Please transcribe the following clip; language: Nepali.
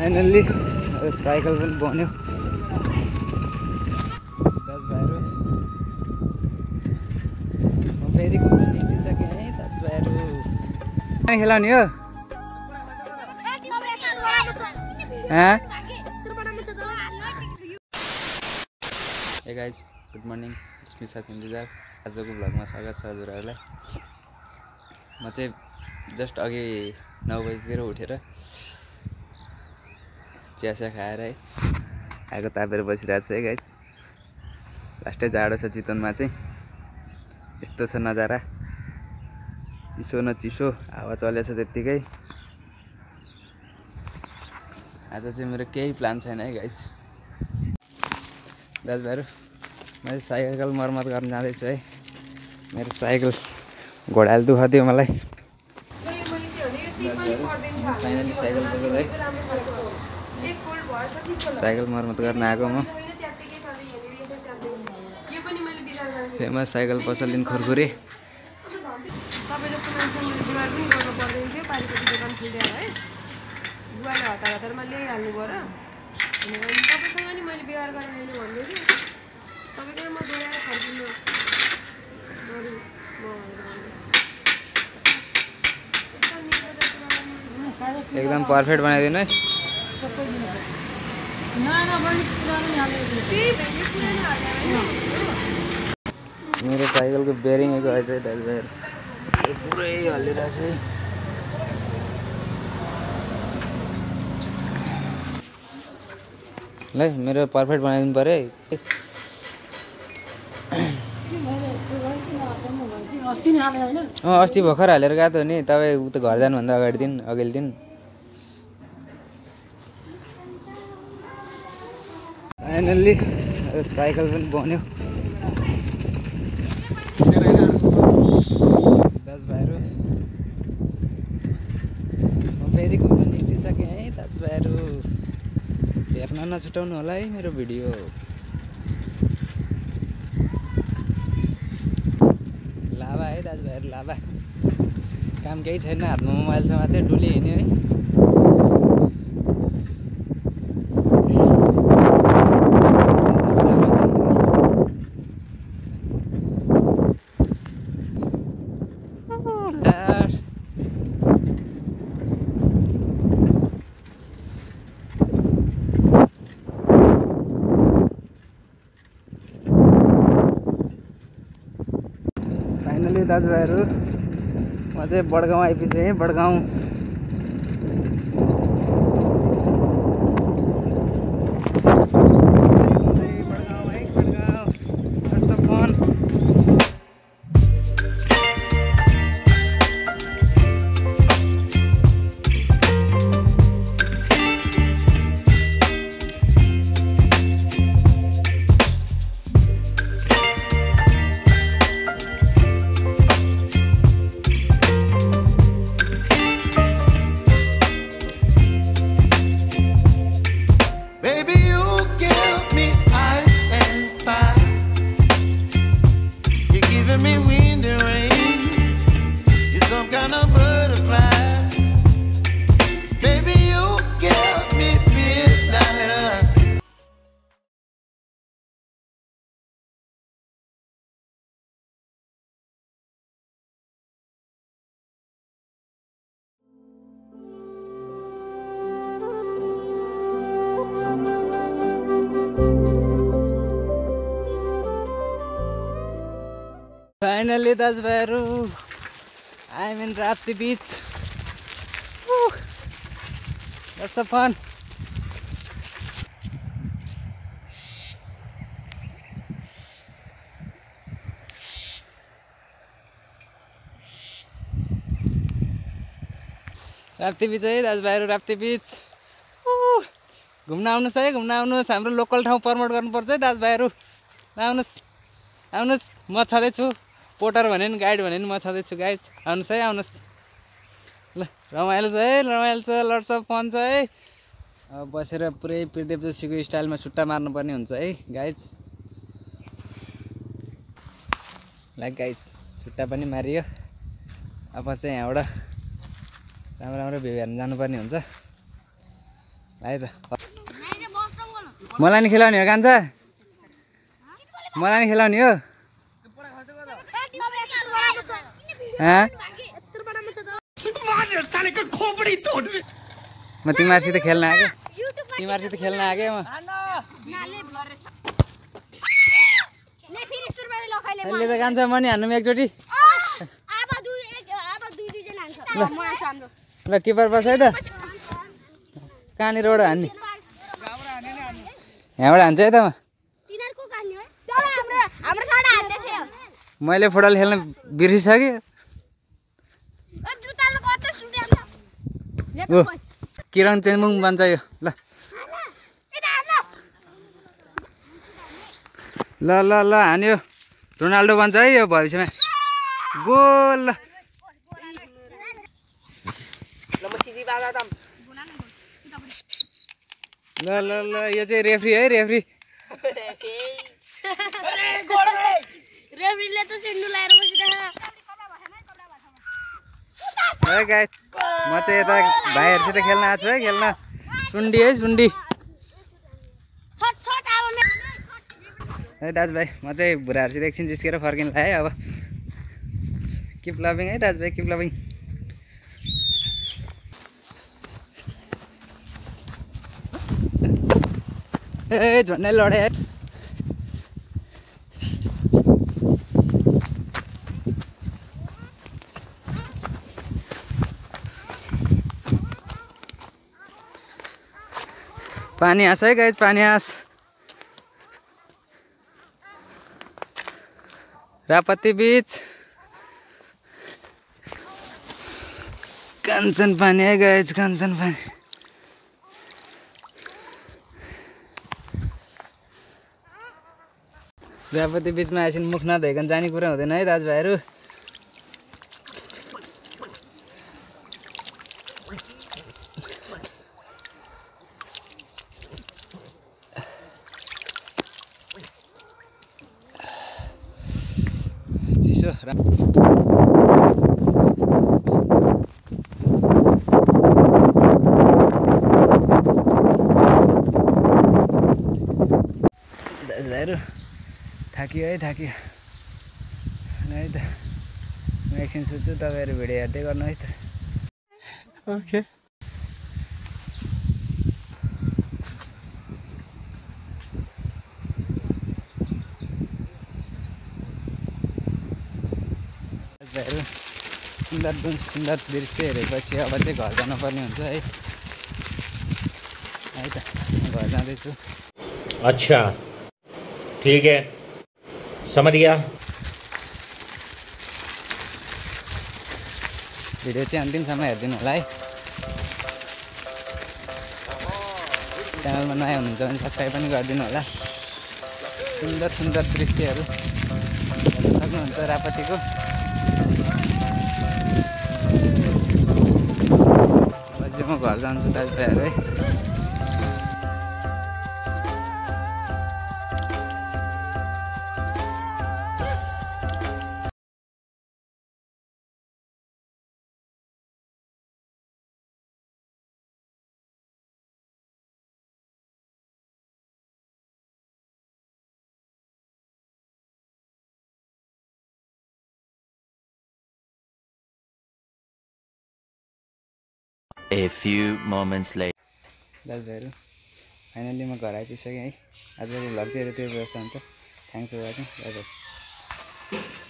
फाइनल्ली साइकल पनि बन्यो दाजुभाइहरू। म फेरि घुम्न निस्किसकेँ है दाजुभाइहरू। खेलाउने हो hey guys good morning, it's me साथी इन्टिजार। आजको भ्लगमा स्वागत छ हजुरहरूलाई। म चाहिँ जस्ट अघि 9 बजीतिर उठेर चिया खाएर है आगो तापेर बसिरहेको छु है गाइज। लास्टै जाडो छ चितवनमा चाहिँ, यस्तो छ नजारा, चिसो न चिसो, हावा चलेछ त्यत्तिकै। आज चाहिँ मेरो केही प्लान छैन है गाइज। दाजुभाइहरू मैले साइकल मर्मत गर्न जाँदैछु है। मेरो साइकल घोडाले दुःख दियो मलाई। फाइनली साइकल पुग्यो है। साइकल मर्मत गर्न आएको म। Famous cycle पसलिन Khurkhure. एकदम पर्फेक्ट बनाइदिनु है। मेरो साइकलको बेरिङ गएछ है दाजुभाइहरू, पुरै हल्लिरहेछ है। ल मेरो पर्फेक्ट बनाइदिनु पऱ्यो है। अस्ति भर्खर हालेर गएको थियो नि तपाईँ उता घर जानुभन्दा अगाडि दिन, अघिल्लो दिन। फाइनल्ली साइकल पनि बन्यो दाजुभाइहरू। म फेरि घुम्न निस्किसकेँ है दाजुभाइहरू। हेर्न नछुटाउनु होला है मेरो भिडियो। लाभा है दाजुभाइहरू, लाभा। काम केही छैन, हातमा मोबाइल छ मात्रै, डुली हिँड्यो है। फाइनली दाजुभाइहरू म चाहिँ बडगाउँ आइपुगेँ। बडगाउँ फाइनली दाजुभाइहरू आई एम इन राप्ती बीच। That's fun. राप्ती बीच है दाजुभाइहरू, राप्ती बीच। घुम्न आउनुहोस् है, घुम्न आउनुहोस्। हाम्रो लोकल ठाउँ प्रमोट गर्नुपर्छ है दाजुभाइहरू। आउनुहोस् आउनुहोस्, म छँदैछु। पोटर भने नि गाइड भने नि म छँदैछु गाइड। आउनुहोस् है, आउनुहोस्। ल रमाइलो छ है, रमाइलो छ, लट्स अफ फन छ है। अब बसेर पुरै प्रदीप जोशीको स्टाइलमा छुट्टा मार्नुपर्ने हुन्छ है गाइज। लाइक गाइज छुट्टा पनि मारियो। अब चाहिँ यहाँबाट राम्रो राम्रो भ्यू हेर्न जानुपर्ने हुन्छ। है त मलाई नि खेलाउने हो कान्छा मलाई नि खेलाउने हो म तिमीहरूसित खेल्न आएँ तिमीहरूसित खेल्न आएँ म अहिले त कान्छा म नि हान्नु एकचोटि ल किपर बस है त कहाँनिरबाट हान्ने यहाँबाट हान्छ है त मैले फुटबल खेल्न बिर्सिसकेँ ओ किरण चेम्बुङ बन्छ यो ल ल ल ल हान्यो रोनाल्डो बन्छ है यो भविष्यमा गोल ल ल ल यो चाहिँ रेफ्री है रेफ्री रेफ्रीले त सिन्डु लाएर बसिरहेको है गाइस म चाहिँ यता भाइहरूसित खेल्न आएको छु है खेल्न सुन्डी है सुन्डी है दाजुभाइ म चाहिँ बुढाहरूसित एकछिन जिस्केर फर्किनु है अब किप लभिङ है दाजुभाइ किप लभिङ ए झन्डै लडे है पानी आस है गाइस पानी आस रापत्ती बीच कंचन पानी है गाइस कंचन पानी रापत्ती बीचमा आएपछि मुख नधोइकन जाने कुरा हुँदैन है दाजुभाइहरू चिसो दाजुभाइहरू थाकियो है थाकियो है त म एकछिन सुत्छु तपाईँहरू भिडियो हेर्दै गर्नु है त ओके दाजुभाइहरू सुन्दर सुन्दर दृश्य हेरेपछि अब चाहिँ घर जानुपर्ने हुन्छ है त घर जाँदैछु अच्छा ठीक है समझ गया भिडियो चाहिँ अन्तिमसम्म हेरिदिनु होला है च्यानलमा नयाँ हुनुहुन्छ भने सब्सक्राइब पनि गरिदिनु होला सुन्दर सुन्दर दृश्यहरू हेर्न सक्नुहुन्छ रापतीको अब चाहिँ म घर जान्छु दाजुभाइहरू है A few moments later. दाजुभाइहरू फाइनली म घर आइपुगिसकेँ है आजको भ्लग चाहिँ यति व्यवस्था हुन्छ thanks for watching bye by